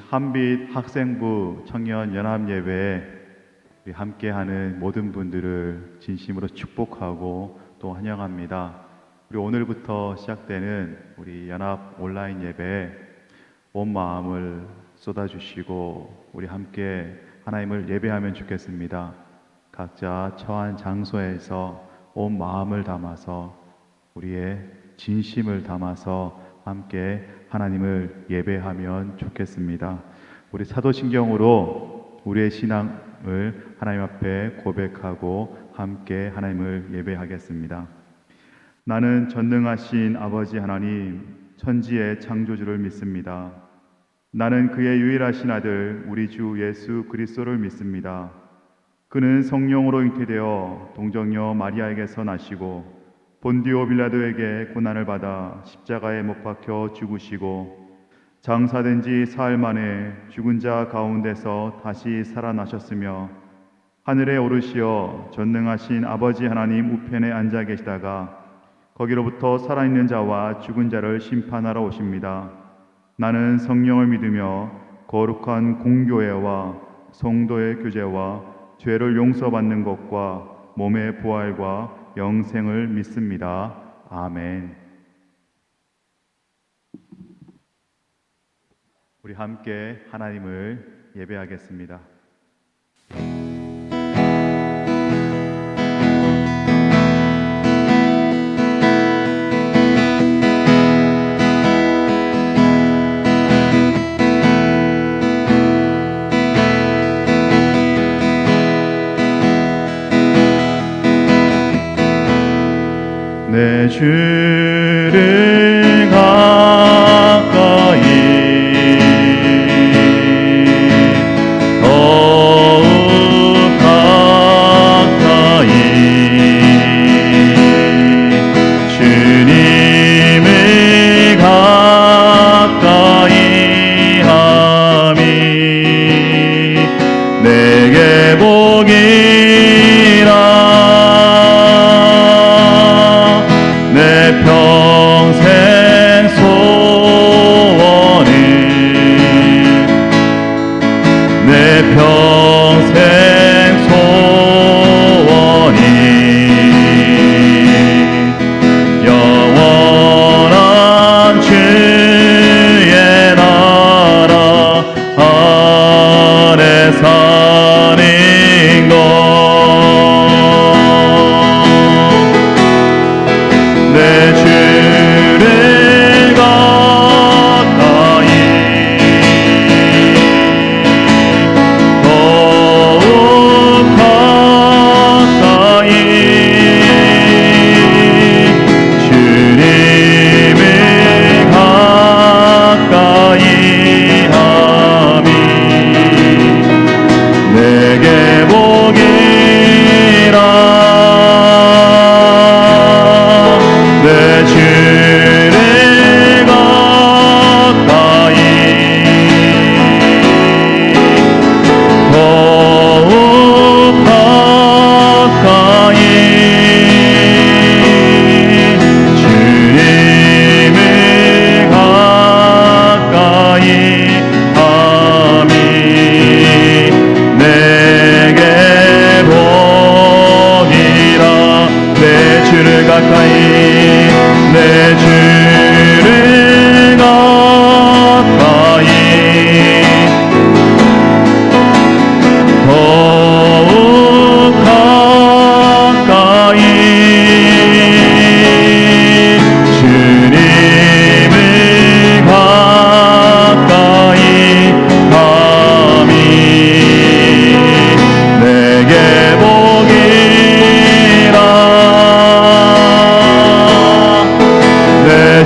한빛 학생부 청년 연합 예배에 우리 함께하는 모든 분들을 진심으로 축복하고 또 환영합니다. 우리 오늘부터 시작되는 우리 연합 온라인 예배에 온 마음을 쏟아주시고 우리 함께 하나님을 예배하면 좋겠습니다. 각자 처한 장소에서 온 마음을 담아서 우리의 진심을 담아서 함께 하나님을 예배하면 좋겠습니다. 우리 사도신경으로 우리의 신앙을 하나님 앞에 고백하고 함께 하나님을 예배하겠습니다. 나는 전능하신 아버지 하나님, 천지의 창조주를 믿습니다. 나는 그의 유일하신 아들 우리 주 예수 그리스도를 믿습니다. 그는 성령으로 잉태되어 동정녀 마리아에게서 나시고 본디오 빌라도에게 고난을 받아 십자가에 못 박혀 죽으시고 장사된 지 사흘 만에 죽은 자 가운데서 다시 살아나셨으며 하늘에 오르시어 전능하신 아버지 하나님 우편에 앉아 계시다가 거기로부터 살아있는 자와 죽은 자를 심판하러 오십니다. 나는 성령을 믿으며 거룩한 공교회와 성도의 교제와 죄를 용서받는 것과 몸의 부활과 영생을 믿습니다. 아멘. 우리 함께 하나님을 예배하겠습니다. 내 주를 가까이 더욱 가까이 주님을 가까이 함이 내게 복이라 내 평생 소원을 내 평생 소원이 영원한 주의 나라 안에 사는 것 내 주를 가까이 더욱 가까이 주님을 가까이 함이 내게 복이라 내 주를 가까이 더욱 가까이 주님을 가까이 함이 내게 복이라 내 주를 가까이 내 주를 가까이 더욱 가까이 주님을 가까이 함이 내게 복이라 내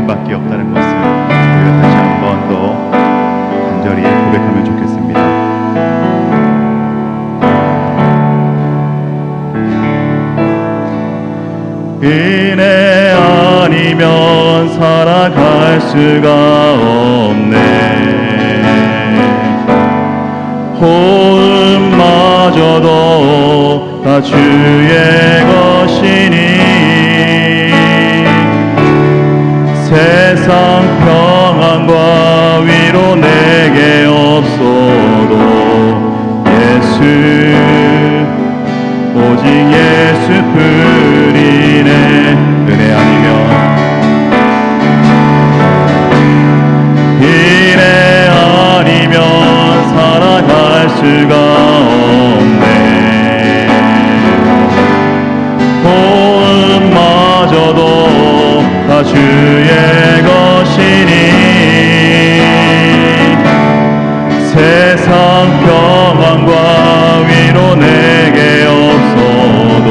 예수님밖에 없다는 것을 우리가 다시 한 번 더 간절히 고백하면 좋겠습니다. 은혜 아니면 살아갈 수가 없네. 호흡마저도 다 주의 것이니 세상 평안과 위로 내게 없어도 예수 오직 예수뿐이네. 은혜 아니면 살아갈 수가 없네. 호흡마저도 다 주의 것이니 세상 평안과 위로 내게 없어도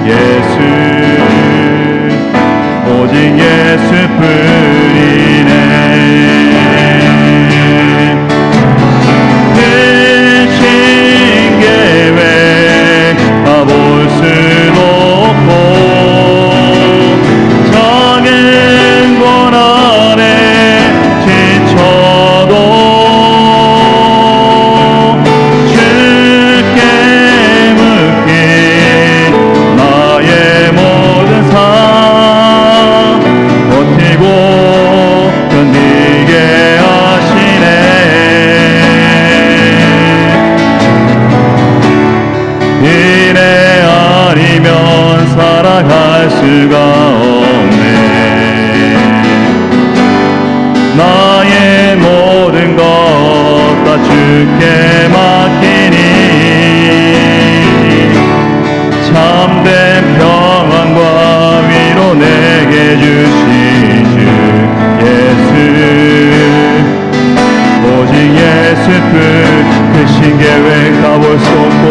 예수 오직 예수뿐이네. 볼 수도 없고 작은 고난에 지쳐도 주께 묶인 나의 모든 삶 버티고 견디게 하시네. 은혜 아니면 살아갈 수가 없네. 나의 모든 것 다 주께 맡기니 참된 평안과 위로 내게 주신 주 예수 오직 예수뿐. 크신 계획 다 볼 수 없고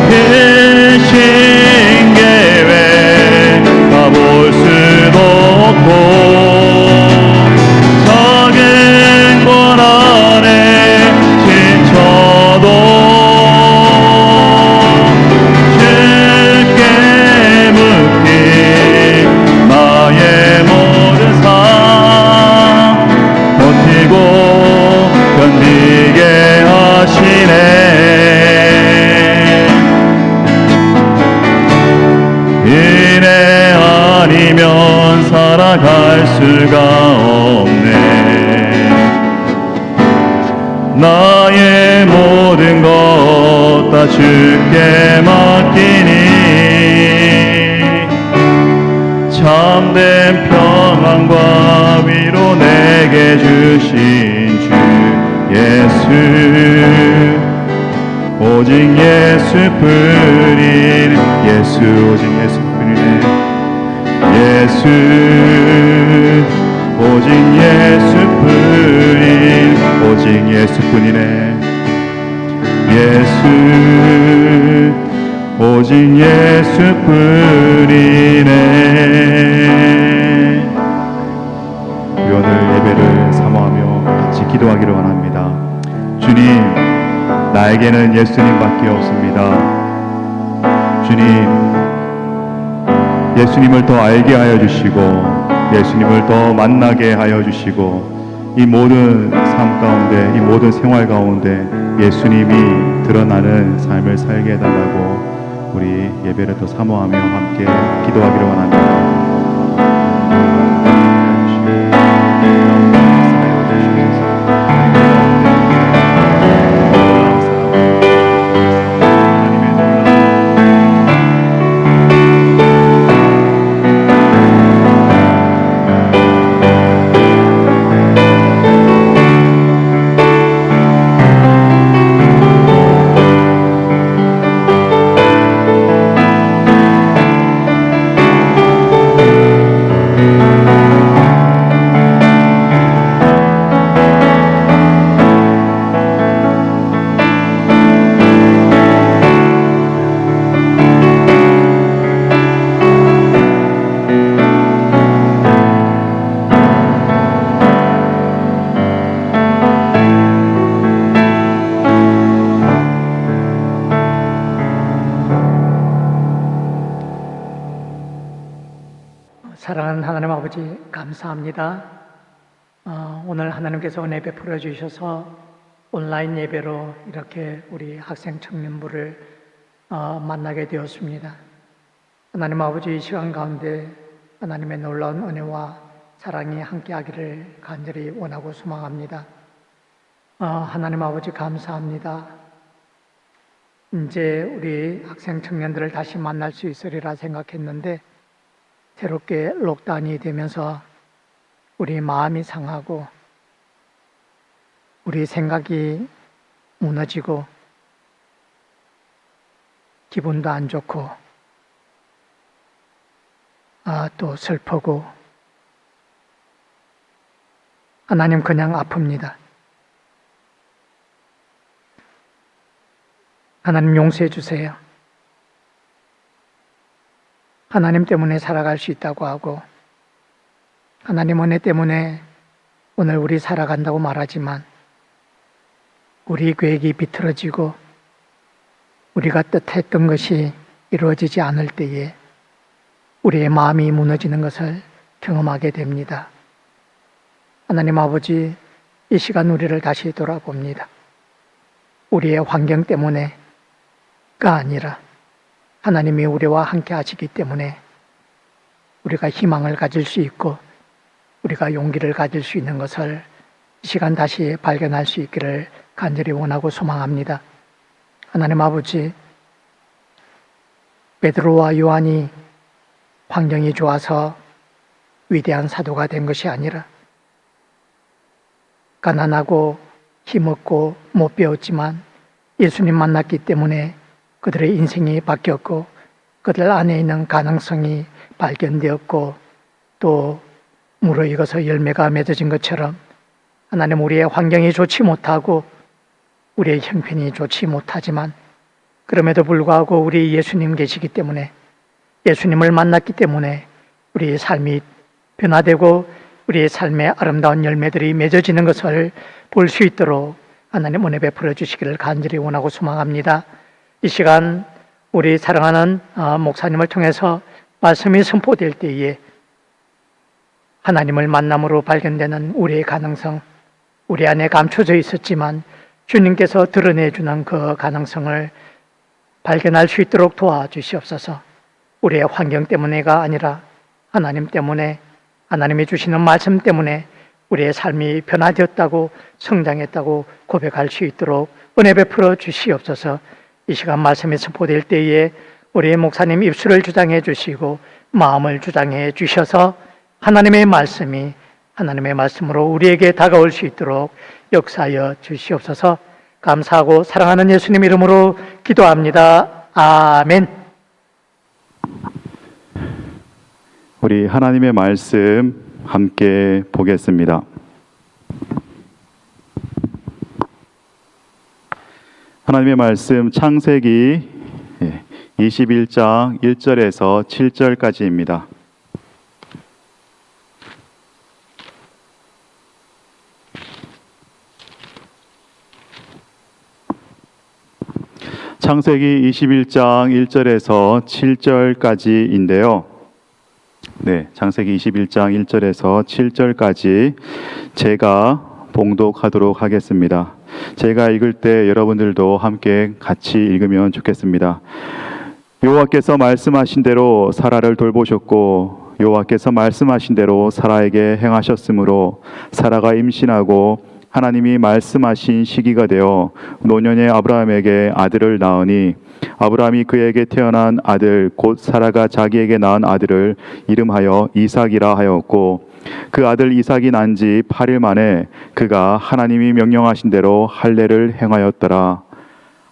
크신 계획 다 볼 수도 없고 작은 고난에 지쳐도 주께 묶인 나의 모든 삶 버티고 견디게 하시네. 은혜 아니면 살아갈 수가 없네. 나의 모든 것 다 주께 맡기니 참된 평안과 위로 내게 주신 주 예수 오직 예수뿐이네. 예수 오직 예수뿐이네. 예수 오직 예수뿐인 오직 예수뿐이네. 예수 오직 예수뿐이네. 우리 오늘 예배를 사모하며 같이 기도하기를 원합니다. 주님, 나에게는 예수님밖에 없습니다. 주님, 예수님을 더 알게 하여 주시고 예수님을 더 만나게 하여 주시고 이 모든 삶 가운데 이 모든 생활 가운데 예수님이 드러나는 삶을 살게 해달라고 우리 예배를 더 사모하며 함께 기도하기를 원합니다. 사랑하는 하나님 아버지 감사합니다. 오늘 하나님께서 은혜 베풀어 주셔서 온라인 예배로 이렇게 우리 학생 청년부를 만나게 되었습니다. 하나님 아버지 이 시간 가운데 하나님의 놀라운 은혜와 사랑이 함께하기를 간절히 원하고 소망합니다. 하나님 아버지 감사합니다. 이제 우리 학생 청년들을 다시 만날 수 있으리라 생각했는데 새롭게 록다운이 되면서 우리 마음이 상하고 우리 생각이 무너지고 기분도 안 좋고 또 슬프고 하나님 그냥 아픕니다. 하나님 용서해 주세요. 하나님 때문에 살아갈 수 있다고 하고 하나님 은혜 때문에 오늘 우리 살아간다고 말하지만 우리 계획이 비틀어지고 우리가 뜻했던 것이 이루어지지 않을 때에 우리의 마음이 무너지는 것을 경험하게 됩니다. 하나님 아버지 이 시간 우리를 다시 돌아봅니다. 우리의 환경 때문에가 아니라 하나님이 우리와 함께 하시기 때문에 우리가 희망을 가질 수 있고 우리가 용기를 가질 수 있는 것을 이 시간 다시 발견할 수 있기를 간절히 원하고 소망합니다. 하나님 아버지, 베드로와 요한이 환경이 좋아서 위대한 사도가 된 것이 아니라 가난하고 힘없고 못 배웠지만 예수님 만났기 때문에 그들의 인생이 바뀌었고 그들 안에 있는 가능성이 발견되었고 또 무르익어서 열매가 맺어진 것처럼 하나님 우리의 환경이 좋지 못하고 우리의 형편이 좋지 못하지만 그럼에도 불구하고 우리 예수님 계시기 때문에 예수님을 만났기 때문에 우리의 삶이 변화되고 우리의 삶의 아름다운 열매들이 맺어지는 것을 볼 수 있도록 하나님 은혜 베풀어 주시기를 간절히 원하고 소망합니다. 이 시간 우리 사랑하는 목사님을 통해서 말씀이 선포될 때에 하나님을 만남으로 발견되는 우리의 가능성, 우리 안에 감춰져 있었지만 주님께서 드러내주는 그 가능성을 발견할 수 있도록 도와주시옵소서. 우리의 환경 때문에가 아니라 하나님 때문에, 하나님이 주시는 말씀 때문에 우리의 삶이 변화되었다고 성장했다고 고백할 수 있도록 은혜 베풀어 주시옵소서. 이 시간 말씀이 선포될 때에 우리 목사님 입술을 주장해 주시고 마음을 주장해 주셔서 하나님의 말씀이 하나님의 말씀으로 우리에게 다가올 수 있도록 역사하여 주시옵소서. 감사하고 사랑하는 예수님 이름으로 기도합니다. 아멘. 우리 하나님의 말씀 함께 보겠습니다. 하나님의 말씀 창세기 21장 1절에서 7절까지입니다. 창세기 21장 1절에서 7절까지인데요. 창세기 21장 1절에서 7절까지 제가 봉독하도록 하겠습니다. 제가 읽을 때 여러분들도 함께 같이 읽으면 좋겠습니다. 여호와께서 말씀하신 대로 사라를 돌보셨고 여호와께서 말씀하신 대로 사라에게 행하셨으므로 사라가 임신하고 하나님이 말씀하신 시기가 되어 노년의 아브라함에게 아들을 낳으니 아브라함이 그에게 태어난 아들 곧 사라가 자기에게 낳은 아들을 이름하여 이삭이라 하였고 그 아들 이삭이 난 지 8일 만에 그가 하나님이 명령하신 대로 할례를 행하였더라.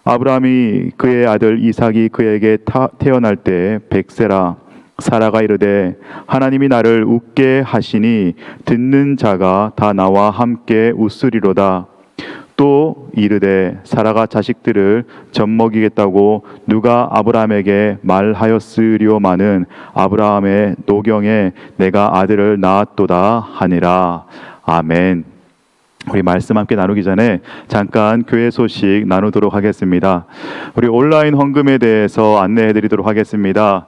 아브라함이 그의 아들 이삭이 그에게 태어날 때 100세라. 사라가 이르되 하나님이 나를 웃게 하시니 듣는 자가 다 나와 함께 웃으리로다. 또 이르되 사라가 자식들을 젖먹이겠다고 누가 아브라함에게 말하였으리오마는 아브라함의 노경에 내가 아들을 낳았도다 하니라. 아멘. 우리 말씀 함께 나누기 전에 잠깐 교회 소식 나누도록 하겠습니다. 우리 온라인 헌금에 대해서 안내해 드리도록 하겠습니다.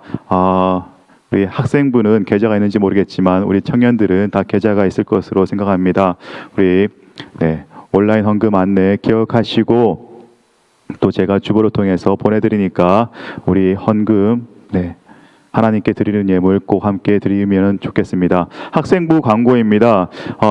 우리 학생부는 계좌가 있는지 모르겠지만 우리 청년들은 다 계좌가 있을 것으로 생각합니다. 우리 온라인 헌금 안내 기억하시고 또 제가 주보를 통해서 보내드리니까 우리 헌금 하나님께 드리는 예물 꼭 함께 드리면 좋겠습니다. 학생부 광고입니다.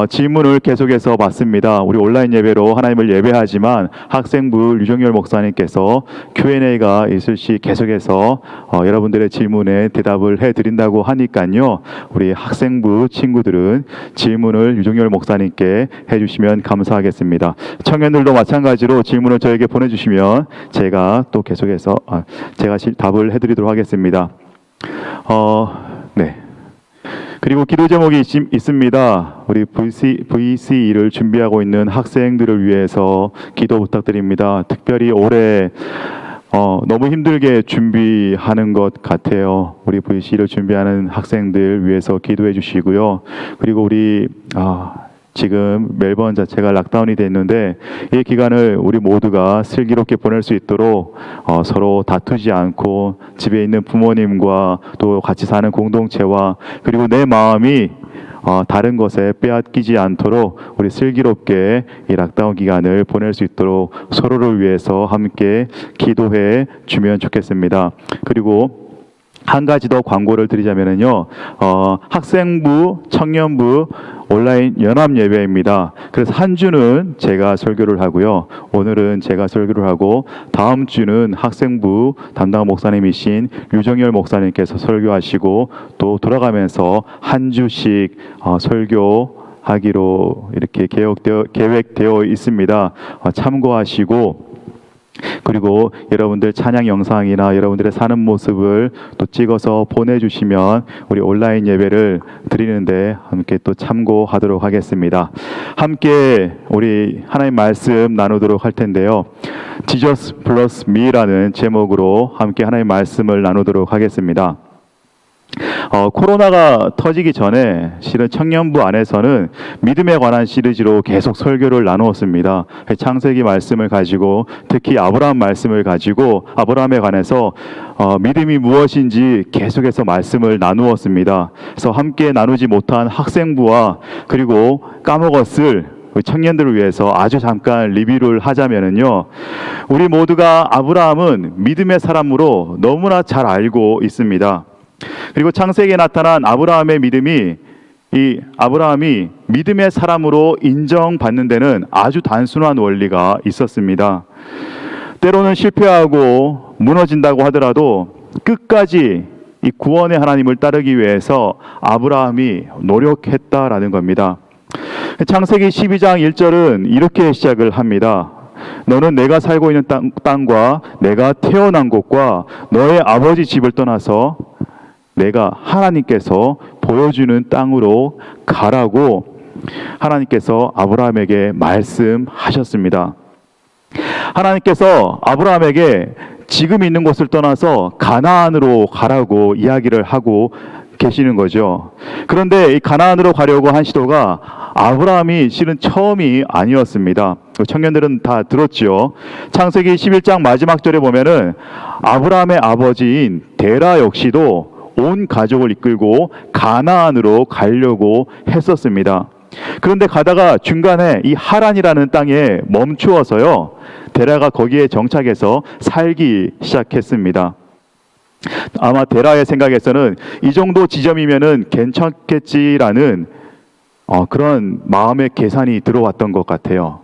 질문을 계속해서 받습니다. 우리 온라인 예배로 하나님을 예배하지만 학생부 류정열 목사님께서 Q&A가 있을 시 계속해서 여러분들의 질문에 대답을 해드린다고 하니까요. 우리 학생부 친구들은 질문을 류정열 목사님께 해주시면 감사하겠습니다. 청년들도 마찬가지로 질문을 저에게 보내주시면 제가 또 계속해서 제가 답을 해드리도록 하겠습니다. 그리고 기도 제목이 있습니다. 우리 VCE를 준비하고 있는 학생들을 위해서 기도 부탁드립니다. 특별히 올해 너무 힘들게 준비하는 것 같아요. 우리 VCE를 준비하는 학생들 위해서 기도해 주시고요. 그리고 우리 지금 멜번 자체가 락다운이 됐는데 이 기간을 우리 모두가 슬기롭게 보낼 수 있도록 서로 다투지 않고 집에 있는 부모님과 또 같이 사는 공동체와 그리고 내 마음이 다른 것에 빼앗기지 않도록 우리 슬기롭게 이 락다운 기간을 보낼 수 있도록 서로를 위해서 함께 기도해 주면 좋겠습니다. 그리고 한 가지 더 광고를 드리자면요, 학생부, 청년부 온라인 연합 예배입니다. 그래서 한 주는 제가 설교를 하고요, 오늘은 제가 설교를 하고 다음 주는 학생부 담당 목사님이신 류정열 목사님께서 설교하시고 또 돌아가면서 한 주씩 설교하기로 이렇게 계획되어 있습니다. 참고하시고 그리고 여러분들 찬양 영상이나 여러분들의 사는 모습을 또 찍어서 보내주시면 우리 온라인 예배를 드리는데 함께 또 참고하도록 하겠습니다. 함께 우리 하나님 말씀 나누도록 할 텐데요. Jesus plus me라는 제목으로 함께 하나님 말씀을 나누도록 하겠습니다. 코로나가 터지기 전에 실은 청년부 안에서는 믿음에 관한 시리즈로 계속 설교를 나누었습니다. 창세기 말씀을 가지고 특히 아브라함 말씀을 가지고 아브라함에 관해서 믿음이 무엇인지 계속해서 말씀을 나누었습니다. 그래서 함께 나누지 못한 학생부와 그리고 까먹었을 청년들을 위해서 아주 잠깐 리뷰를 하자면요, 우리 모두가 아브라함은 믿음의 사람으로 너무나 잘 알고 있습니다. 그리고 창세기에 나타난 아브라함의 믿음이 아브라함이 믿음의 사람으로 인정받는 데는 아주 단순한 원리가 있었습니다. 때로는 실패하고 무너진다고 하더라도 끝까지 이 구원의 하나님을 따르기 위해서 아브라함이 노력했다라는 겁니다. 창세기 12장 1절은 이렇게 시작을 합니다. 너는 내가 살고 있는 땅과 내가 태어난 곳과 너의 아버지 집을 떠나서 내가 하나님께서 보여주는 땅으로 가라고 하나님께서 아브라함에게 말씀하셨습니다. 하나님께서 아브라함에게 지금 있는 곳을 떠나서 가나안으로 가라고 이야기를 하고 계시는 거죠. 그런데 이 가나안으로 가려고 한 시도가 아브라함이 실은 처음이 아니었습니다. 청년들은 다 들었죠. 창세기 11장 마지막 절에 보면은 아브라함의 아버지인 데라 역시도 온 가족을 이끌고 가나안으로 가려고 했었습니다. 그런데 가다가 중간에 이 하란이라는 땅에 멈추어서요, 데라가 거기에 정착해서 살기 시작했습니다. 아마 데라의 생각에서는 이 정도 지점이면은 괜찮겠지라는 그런 마음의 계산이 들어왔던 것 같아요.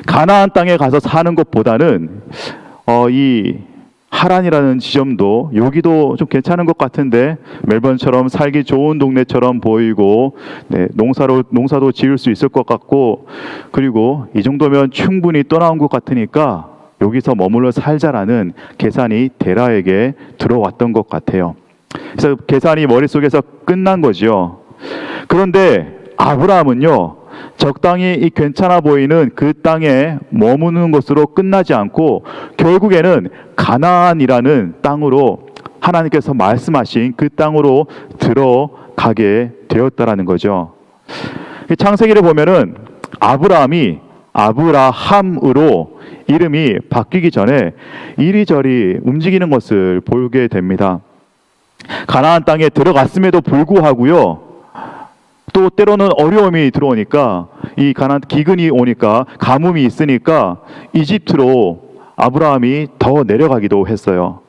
가나안 땅에 가서 사는 것보다는 이 하란이라는 지점도 여기도 좀 괜찮은 것 같은데 멜번처럼 살기 좋은 동네처럼 보이고 농사도 지을 수 있을 것 같고 그리고 이 정도면 충분히 떠나온 것 같으니까 여기서 머물러 살자라는 계산이 데라에게 들어왔던 것 같아요. 그래서 계산이 머릿속에서 끝난 거죠. 그런데 아브라함은요, 적당히 괜찮아 보이는 그 땅에 머무는 것으로 끝나지 않고 결국에는 가나안이라는 땅으로 하나님께서 말씀하신 그 땅으로 들어가게 되었다라는 거죠. 창세기를 보면은 아브라함이 아브라함으로 이름이 바뀌기 전에 이리저리 움직이는 것을 보게 됩니다. 가나안 땅에 들어갔음에도 불구하고요, 또 때로는 어려움이 들어오니까, 이 가나안 기근이 오니까, 가뭄이 있으니까 이집트로 아브라함이 더 내려가기도 했어요.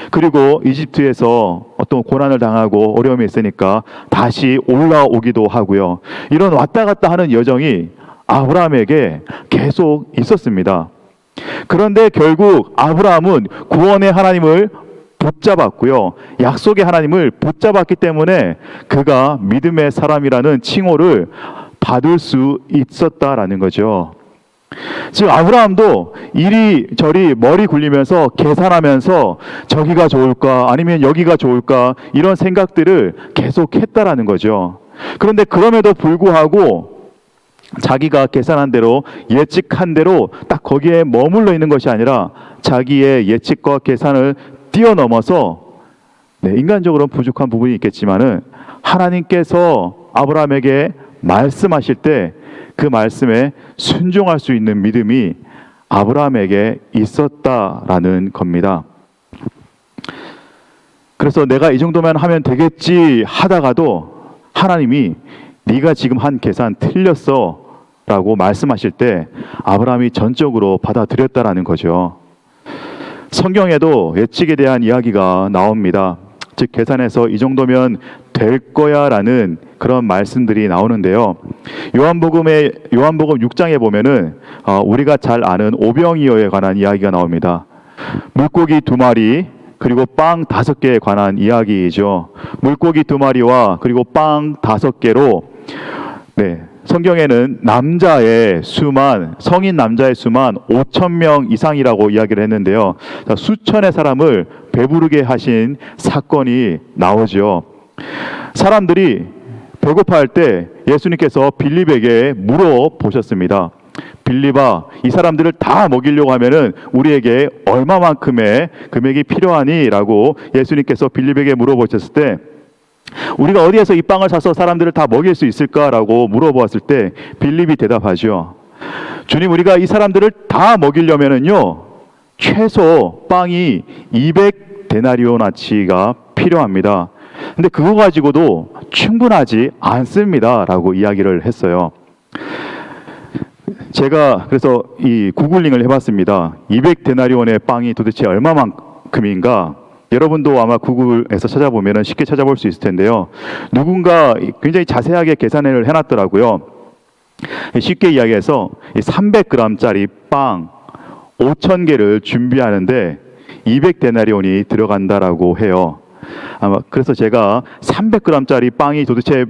그리고 이집트에서 어떤 고난을 당하고 어려움이 있으니까 다시 올라오기도 하고요. 이런 왔다 갔다 하는 여정이 아브라함에게 계속 있었습니다. 그런데 결국 아브라함은 구원의 하나님을 붙잡았고요, 약속의 하나님을 붙잡았기 때문에 그가 믿음의 사람이라는 칭호를 받을 수 있었다라는 거죠. 즉 아브라함도 이리저리 머리 굴리면서 계산하면서 저기가 좋을까 아니면 여기가 좋을까 이런 생각들을 계속 했다라는 거죠. 그런데 그럼에도 불구하고 자기가 계산한 대로, 예측한 대로 딱 거기에 머물러 있는 것이 아니라 자기의 예측과 계산을 뛰어넘어서, 인간적으로 부족한 부분이 있겠지만은 하나님께서 아브라함에게 말씀하실 때 그 말씀에 순종할 수 있는 믿음이 아브라함에게 있었다라는 겁니다. 그래서 내가 이 정도만 하면 되겠지 하다가도 하나님이 네가 지금 한 계산 틀렸어 라고 말씀하실 때 아브라함이 전적으로 받아들였다라는 거죠. 성경에도 예측에 대한 이야기가 나옵니다. 즉 계산해서 이 정도면 될 거야 라는 그런 말씀들이 나오는데요. 요한복음 6장에 보면은 우리가 잘 아는 오병이어에 관한 이야기가 나옵니다. 물고기 2마리 그리고 빵 5개에 관한 이야기이죠. 물고기 2마리와 그리고 빵 5개로, 성경에는 성인 남자의 수만 5,000명 이상이라고 이야기를 했는데요. 수천의 사람을 배부르게 하신 사건이 나오죠. 사람들이 배고파할 때 예수님께서 빌립에게 물어보셨습니다. 빌립아, 이 사람들을 다 먹이려고 하면은 우리에게 얼마만큼의 금액이 필요하니? 라고 예수님께서 빌립에게 물어보셨을 때, 우리가 어디에서 이 빵을 사서 사람들을 다 먹일 수 있을까라고 물어보았을 때 빌립이 대답하죠. 주님, 우리가 이 사람들을 다 먹이려면은요, 최소 빵이 200데나리오나치가 필요합니다. 근데 그거 가지고도 충분하지 않습니다 라고 이야기를 했어요. 제가 그래서 이 구글링을 해봤습니다. 200데나리온의 빵이 도대체 얼마만큼인가? 여러분도 아마 구글에서 찾아보면 쉽게 찾아볼 수 있을 텐데요. 누군가 굉장히 자세하게 계산을 해놨더라고요. 쉽게 이야기해서 300g짜리 빵 5,000개를 준비하는데 200데나리온이 들어간다라고 해요. 아마 그래서 제가 300g짜리 빵이 도대체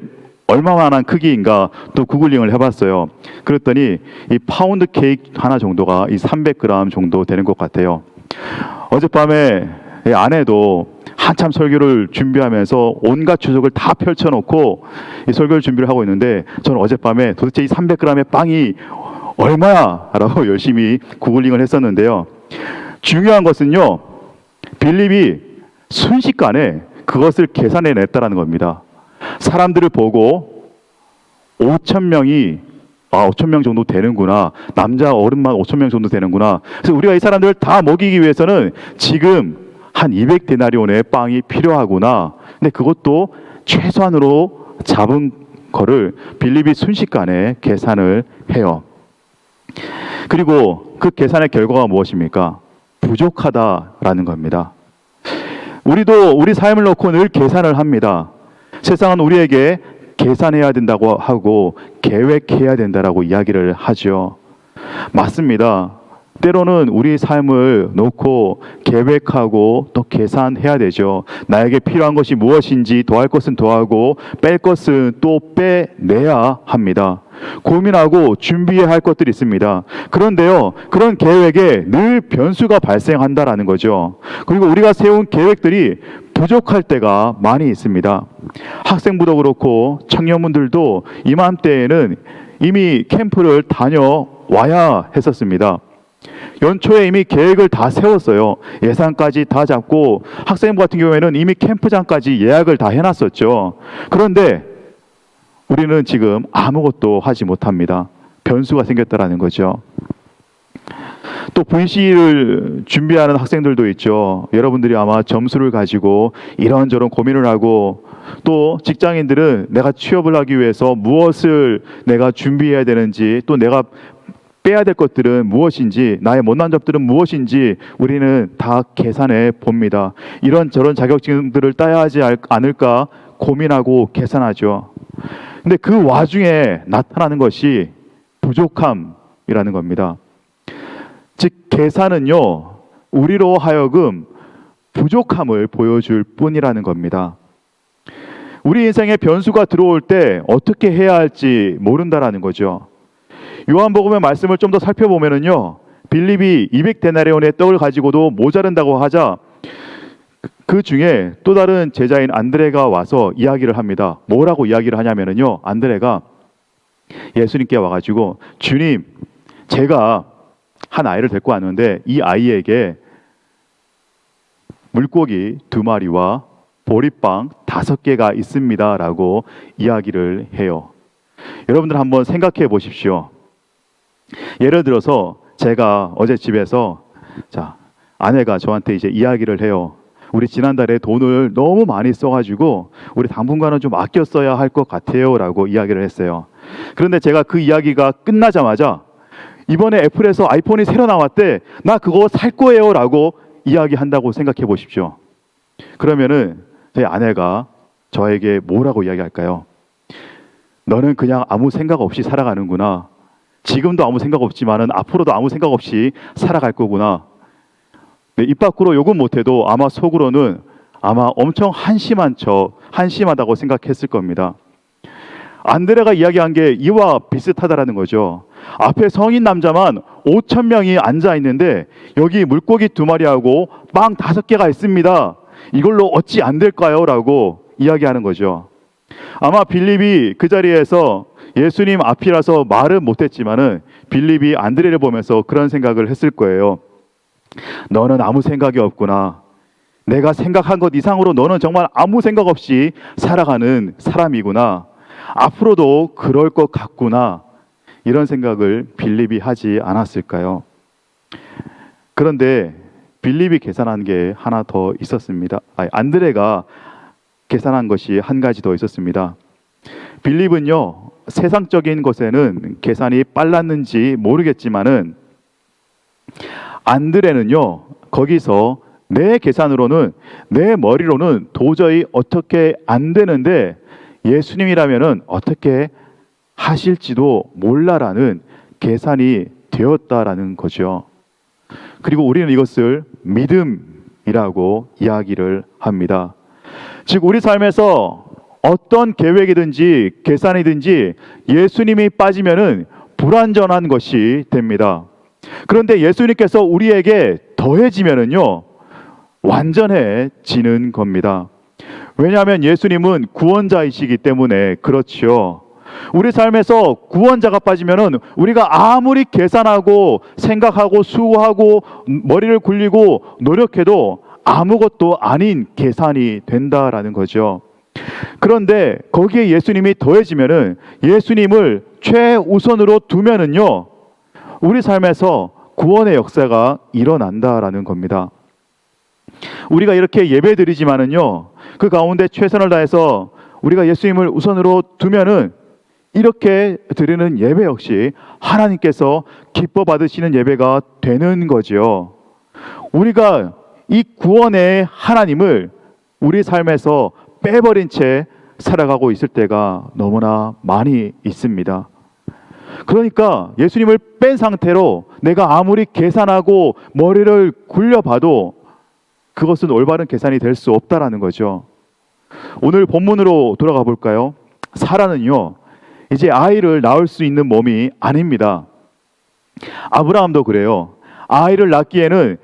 얼마만한 크기인가 또 구글링을 해봤어요. 그랬더니 이 파운드 케이크 하나 정도가 이 300g 정도 되는 것 같아요. 어젯밤에 아내도 한참 설교를 준비하면서 온갖 추석을 다 펼쳐놓고 이 설교를 준비를 하고 있는데, 저는 어젯밤에 도대체 이 300g의 빵이 얼마야? 라고 열심히 구글링을 했었는데요. 중요한 것은요, 빌립이 순식간에 그것을 계산해냈다는 겁니다. 사람들을 보고 5,000명 정도 되는구나. 남자 어른만 5,000명 정도 되는구나. 그래서 우리가 이 사람들을 다 먹이기 위해서는 지금 한 200데나리온의 빵이 필요하구나. 근데 그것도 최소한으로 잡은 거를 빌립이 순식간에 계산을 해요. 그리고 그 계산의 결과가 무엇입니까? 부족하다라는 겁니다. 우리도 우리 삶을 놓고 늘 계산을 합니다. 세상은 우리에게 계산해야 된다고 하고 계획해야 된다라고 이야기를 하죠. 맞습니다. 때로는 우리 삶을 놓고 계획하고 또 계산해야 되죠. 나에게 필요한 것이 무엇인지 더할 것은 더하고 뺄 것은 또 빼내야 합니다. 고민하고 준비해야 할 것들이 있습니다. 그런데요, 그런 계획에 늘 변수가 발생한다라는 거죠. 그리고 우리가 세운 계획들이 부족할 때가 많이 있습니다. 학생부도 그렇고 청년분들도 이맘때에는 이미 캠프를 다녀와야 했었습니다. 연초에 이미 계획을 다 세웠어요. 예산까지 다 잡고 학생부 같은 경우에는 이미 캠프장까지 예약을 다 해놨었죠. 그런데 우리는 지금 아무것도 하지 못합니다. 변수가 생겼다라는 거죠. 또 VC를 준비하는 학생들도 있죠. 여러분들이 아마 점수를 가지고 이런저런 고민을 하고, 또 직장인들은 내가 취업을 하기 위해서 무엇을 내가 준비해야 되는지, 또 내가 빼야 될 것들은 무엇인지, 나의 못난 점들은 무엇인지 우리는 다 계산해 봅니다. 이런저런 자격증들을 따야 하지 않을까 고민하고 계산하죠. 근데 그 와중에 나타나는 것이 부족함이라는 겁니다. 즉 계산은요, 우리로 하여금 부족함을 보여줄 뿐이라는 겁니다. 우리 인생에 변수가 들어올 때 어떻게 해야 할지 모른다라는 거죠. 요한복음의 말씀을 좀 더 살펴보면은요, 빌립이 200데나리온의 떡을 가지고도 모자른다고 하자 그 중에 또 다른 제자인 안드레가 와서 이야기를 합니다. 뭐라고 이야기를 하냐면은요, 안드레가 예수님께 와가지고, 주님, 제가 한 아이를 데리고 왔는데 이 아이에게 물고기 2마리와 보리빵 5개가 있습니다 라고 이야기를 해요. 여러분들 한번 생각해 보십시오. 예를 들어서 제가 어제 집에서, 아내가 저한테 이제 이야기를 해요. 우리 지난달에 돈을 너무 많이 써가지고 우리 당분간은 좀 아껴 써야 할 것 같아요 라고 이야기를 했어요. 그런데 제가 그 이야기가 끝나자마자 이번에 애플에서 아이폰이 새로 나왔대, 나 그거 살 거예요 라고 이야기한다고 생각해 보십시오. 그러면은 제 아내가 저에게 뭐라고 이야기할까요? 너는 그냥 아무 생각 없이 살아가는구나. 지금도 아무 생각 없지만은 앞으로도 아무 생각 없이 살아갈 거구나. 네, 입 밖으로 욕은 못해도 아마 속으로는 아마 엄청 한심하다고 생각했을 겁니다. 안드레가 이야기한 게 이와 비슷하다라는 거죠. 앞에 성인 남자만 5,000명이 앉아 있는데 여기 물고기 2마리하고 빵 5개가 있습니다. 이걸로 어찌 안 될까요? 라고 이야기하는 거죠. 아마 빌립이 그 자리에서 예수님 앞이라서 말은 못했지만은 빌립이 안드레를 보면서 그런 생각을 했을 거예요. 너는 아무 생각이 없구나. 내가 생각한 것 이상으로 너는 정말 아무 생각 없이 살아가는 사람이구나. 앞으로도 그럴 것 같구나. 이런 생각을 빌립이 하지 않았을까요? 그런데 빌립이 계산한 게 하나 더 있었습니다. 안드레가 계산한 것이 한 가지 더 있었습니다. 빌립은요, 세상적인 것에는 계산이 빨랐는지 모르겠지만은 안드레는요, 거기서 내 계산으로는, 내 머리로는 도저히 어떻게 안 되는데 예수님이라면은 어떻게 하실지도 몰라라는 계산이 되었다라는 거죠. 그리고 우리는 이것을 믿음이라고 이야기를 합니다. 즉 우리 삶에서 어떤 계획이든지 계산이든지 예수님이 빠지면은 불완전한 것이 됩니다. 그런데 예수님께서 우리에게 더해지면은요, 완전해지는 겁니다. 왜냐하면 예수님은 구원자이시기 때문에 그렇죠. 우리 삶에서 구원자가 빠지면은 우리가 아무리 계산하고 생각하고 수고하고 머리를 굴리고 노력해도 아무것도 아닌 계산이 된다라는 거죠. 그런데 거기에 예수님이 더해지면은, 예수님을 최우선으로 두면은요, 우리 삶에서 구원의 역사가 일어난다라는 겁니다. 우리가 이렇게 예배 드리지만은요, 그 가운데 최선을 다해서 우리가 예수님을 우선으로 두면은 이렇게 드리는 예배 역시 하나님께서 기뻐 받으시는 예배가 되는 거죠. 우리가 이 구원의 하나님을 우리 삶에서 빼버린 채 살아가고 있을 때가 너무나 많이 있습니다. 그러니까 예수님을 뺀 상태로 내가 아무리 계산하고 머리를 굴려봐도 그것은 올바른 계산이 될 수 없다라는 거죠. 오늘 본문으로 돌아가 볼까요? 사라는요, 이제 아이를 낳을 수 있는 몸이 아닙니다. 아브라함도 그래요. 아이를 낳기에는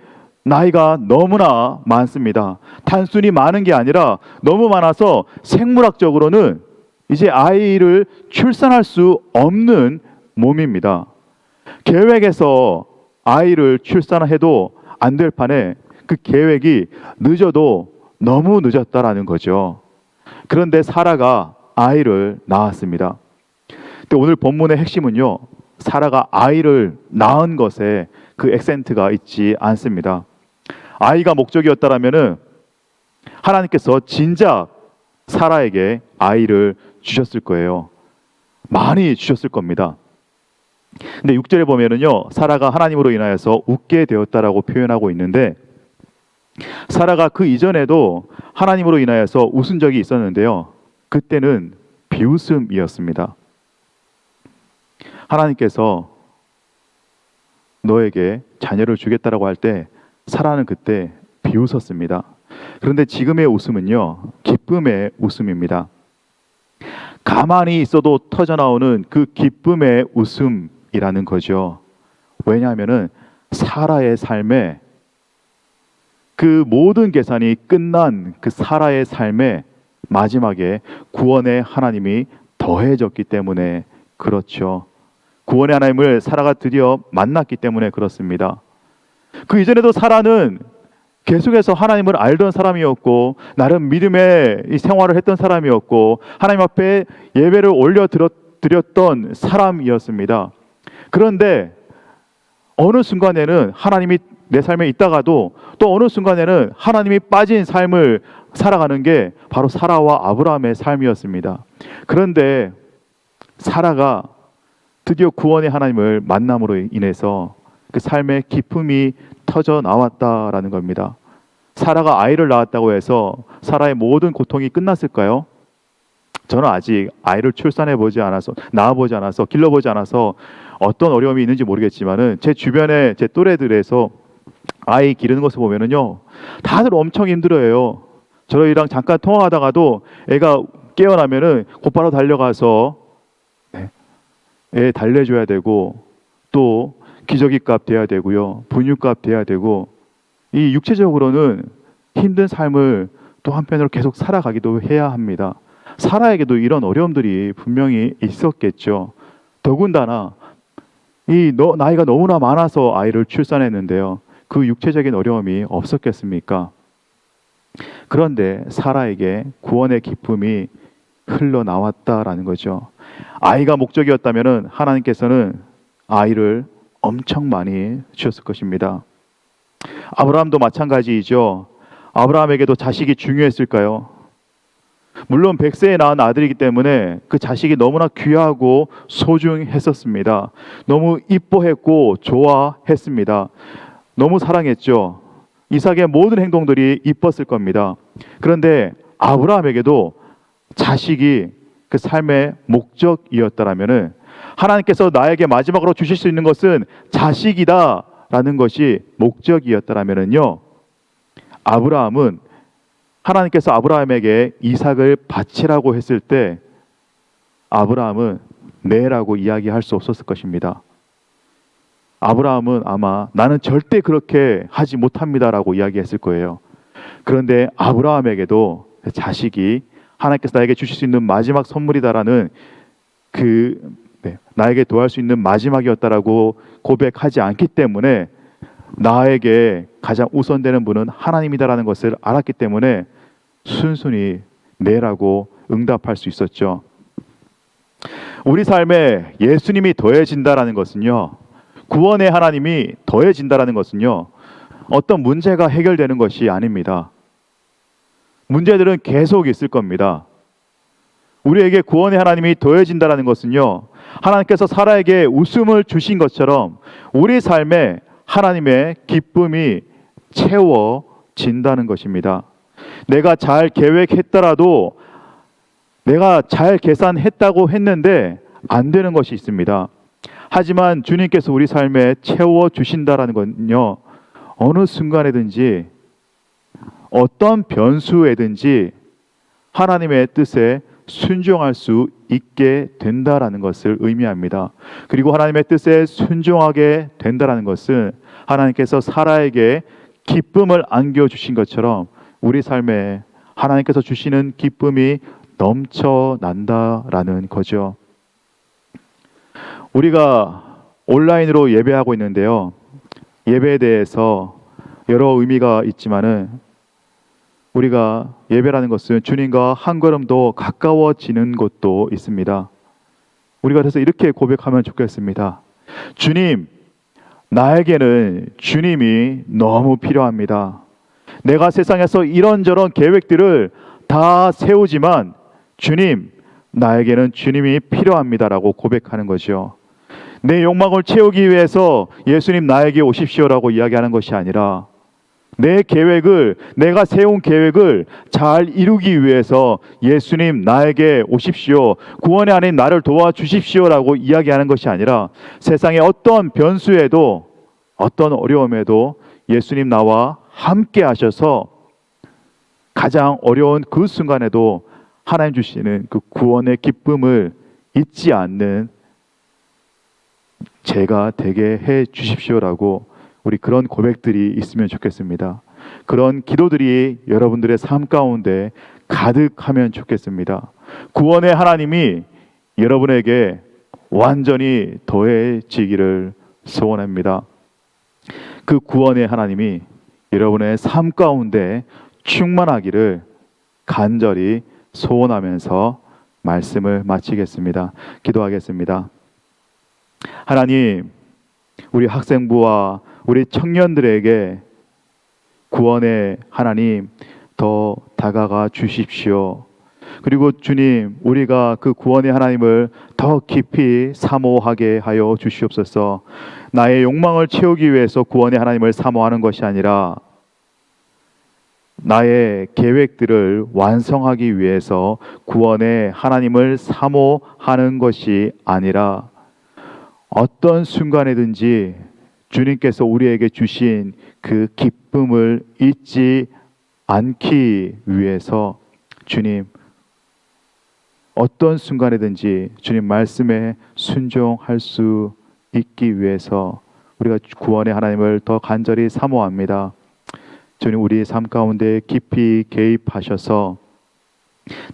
나이가 너무나 많습니다. 단순히 많은 게 아니라 너무 많아서 생물학적으로는 이제 아이를 출산할 수 없는 몸입니다. 계획에서 아이를 출산해도 안 될 판에 그 계획이 늦어도 너무 늦었다라는 거죠. 그런데 사라가 아이를 낳았습니다. 근데 오늘 본문의 핵심은요, 사라가 아이를 낳은 것에 그 액센트가 있지 않습니다. 아이가 목적이었다라면은 하나님께서 진작 사라에게 아이를 주셨을 거예요. 많이 주셨을 겁니다. 근데 6절에 보면은요, 사라가 하나님으로 인하여서 웃게 되었다라고 표현하고 있는데, 사라가 그 이전에도 하나님으로 인하여서 웃은 적이 있었는데요, 그때는 비웃음이었습니다. 하나님께서 너에게 자녀를 주겠다라고 할 때 사라는 그때 비웃었습니다. 그런데 지금의 웃음은요, 기쁨의 웃음입니다. 가만히 있어도 터져나오는 그 기쁨의 웃음이라는 거죠. 왜냐하면은 사라의 삶에, 그 모든 계산이 끝난 그 사라의 삶에 마지막에 구원의 하나님이 더해졌기 때문에 그렇죠. 구원의 하나님을 사라가 드디어 만났기 때문에 그렇습니다. 그 이전에도 사라는 계속해서 하나님을 알던 사람이었고, 나름 믿음의 이 생활을 했던 사람이었고, 하나님 앞에 예배를 올려드렸던 사람이었습니다. 그런데 어느 순간에는 하나님이 내 삶에 있다가도 또 어느 순간에는 하나님이 빠진 삶을 살아가는 게 바로 사라와 아브라함의 삶이었습니다. 그런데 사라가 드디어 구원의 하나님을 만남으로 인해서 그 삶의 기쁨이 터져 나왔다라는 겁니다. 사라가 아이를 낳았다고 해서 사라의 모든 고통이 끝났을까요? 저는 아직 아이를 출산해보지 않아서, 낳아보지 않아서, 길러보지 않아서 어떤 어려움이 있는지 모르겠지만은 제 주변에 제 또래들에서 아이 기르는 것을 보면은요, 다들 엄청 힘들어해요. 저희랑 잠깐 통화하다가도 애가 깨어나면은 곧바로 달려가서 애 달래줘야 되고, 또 기저귀 값 돼야 되고요, 분유 값 돼야 되고, 이 육체적으로는 힘든 삶을 또 한편으로 계속 살아가기도 해야 합니다. 사라에게도 이런 어려움들이 분명히 있었겠죠. 더군다나 나이가 너무나 많아서 아이를 출산했는데요, 그 육체적인 어려움이 없었겠습니까? 그런데 사라에게 구원의 기쁨이 흘러나왔다라는 거죠. 아이가 목적이었다면 하나님께서는 아이를 엄청 많이 주셨을 것입니다. 아브라함도 마찬가지이죠. 아브라함에게도 자식이 중요했을까요? 물론 100세에 낳은 아들이기 때문에 그 자식이 너무나 귀하고 소중했었습니다. 너무 이뻐했고 좋아했습니다. 너무 사랑했죠. 이삭의 모든 행동들이 이뻤을 겁니다. 그런데 아브라함에게도 자식이 그 삶의 목적이었다라면은, 하나님께서 나에게 마지막으로 주실 수 있는 것은 자식이다라는 것이 목적이었다라면은요, 아브라함은 하나님께서 아브라함에게 이삭을 바치라고 했을 때 아브라함은 네라고 이야기할 수 없었을 것입니다. 아브라함은 아마 나는 절대 그렇게 하지 못합니다라고 이야기했을 거예요. 그런데 아브라함에게도 자식이 하나님께서 나에게 주실 수 있는 마지막 선물이다라는 나에게 도할 수 있는 마지막이었다라고 고백하지 않기 때문에, 나에게 가장 우선되는 분은 하나님이다라는 것을 알았기 때문에 순순히 네라고 응답할 수 있었죠. 우리 삶에 예수님이 더해진다라는 것은요, 구원의 하나님이 더해진다라는 것은요, 어떤 문제가 해결되는 것이 아닙니다. 문제들은 계속 있을 겁니다. 우리에게 구원의 하나님이 더해진다라는 것은요, 하나님께서 사라에게 웃음을 주신 것처럼 우리 삶에 하나님의 기쁨이 채워진다는 것입니다. 내가 잘 계획했더라도, 내가 잘 계산했다고 했는데 안 되는 것이 있습니다. 하지만 주님께서 우리 삶에 채워주신다는 건요, 어느 순간에든지 어떤 변수에든지 하나님의 뜻에 순종할 수 있게 된다라는 것을 의미합니다. 그리고 하나님의 뜻에 순종하게 된다라는 것은 하나님께서 사라에게 기쁨을 안겨주신 것처럼 우리 삶에 하나님께서 주시는 기쁨이 넘쳐난다라는 거죠. 우리가 온라인으로 예배하고 있는데요, 예배에 대해서 여러 의미가 있지만은, 우리가 예배라는 것은 주님과 한 걸음 더 가까워지는 것도 있습니다. 우리가 그래서 이렇게 고백하면 좋겠습니다. 주님, 나에게는 주님이 너무 필요합니다. 내가 세상에서 이런저런 계획들을 다 세우지만 주님, 나에게는 주님이 필요합니다라고 고백하는 거죠. 내 욕망을 채우기 위해서 예수님 나에게 오십시오라고 이야기하는 것이 아니라 내 계획을, 내가 세운 계획을 잘 이루기 위해서 예수님 나에게 오십시오, 구원의 하나님 나를 도와주십시오라고 이야기하는 것이 아니라 세상의 어떤 변수에도, 어떤 어려움에도 예수님 나와 함께 하셔서 가장 어려운 그 순간에도 하나님 주시는 그 구원의 기쁨을 잊지 않는 제가 되게 해 주십시오라고 우리 그런 고백들이 있으면 좋겠습니다. 그런 기도들이 여러분들의 삶 가운데 가득하면 좋겠습니다. 구원의 하나님이 여러분에게 완전히 더해지기를 소원합니다. 그 구원의 하나님이 여러분의 삶 가운데 충만하기를 간절히 소원하면서 말씀을 마치겠습니다. 기도하겠습니다. 하나님, 우리 학생부와 우리 청년들에게 구원의 하나님 더 다가가 주십시오. 그리고 주님, 우리가 그 구원의 하나님을 더 깊이 사모하게 하여 주시옵소서. 나의 욕망을 채우기 위해서 구원의 하나님을 사모하는 것이 아니라 나의 계획들을 완성하기 위해서 구원의 하나님을 사모하는 것이 아니라 어떤 순간에든지 주님께서 우리에게 주신 그 기쁨을 잊지 않기 위해서 주님, 어떤 순간에든지 주님 말씀에 순종할 수 있기 위해서 우리가 구원의 하나님을 더 간절히 사모합니다. 주님, 우리의 삶 가운데 깊이 개입하셔서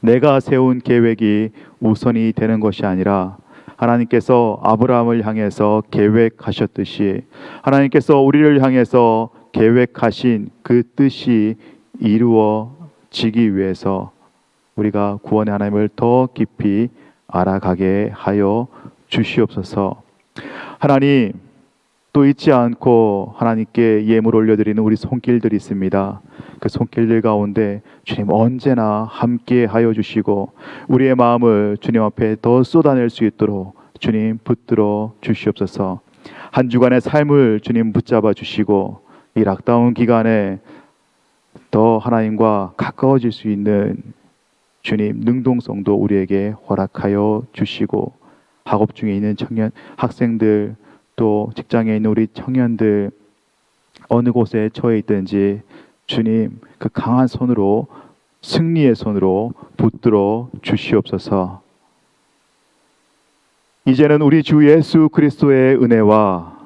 내가 세운 계획이 우선이 되는 것이 아니라 하나님께서 아브라함을 향해서 계획하셨듯이 하나님께서 우리를 향해서 계획하신 그 뜻이 이루어지기 위해서 우리가 구원의 하나님을 더 깊이 알아가게 하여 주시옵소서. 하나님, 또 잊지 않고 하나님께 예물 올려드리는 우리 손길들이 있습니다. 그 손길들 가운데 주님 언제나 함께 하여 주시고 우리의 마음을 주님 앞에 더 쏟아낼 수 있도록 주님 붙들어 주시옵소서. 한 주간의 삶을 주님 붙잡아 주시고 이 락다운 기간에 더 하나님과 가까워질 수 있는 주님 능동성도 우리에게 허락하여 주시고 학업 중에 있는 청년, 학생들, 또 직장에 있는 우리 청년들 어느 곳에 처해 있든지 주님 그 강한 손으로, 승리의 손으로 붙들어 주시옵소서. 이제는 우리 주 예수 그리스도의 은혜와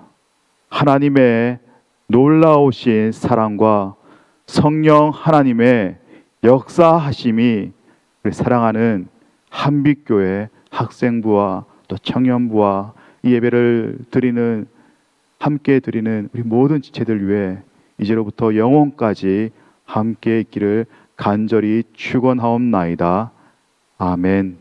하나님의 놀라우신 사랑과 성령 하나님의 역사하심이 우리 사랑하는 한빛교회 학생부와 또 청년부와 이 예배를 드리는, 함께 드리는 우리 모든 지체들 위해 이제로부터 영원까지 함께 있기를 간절히 축원하옵나이다. 아멘.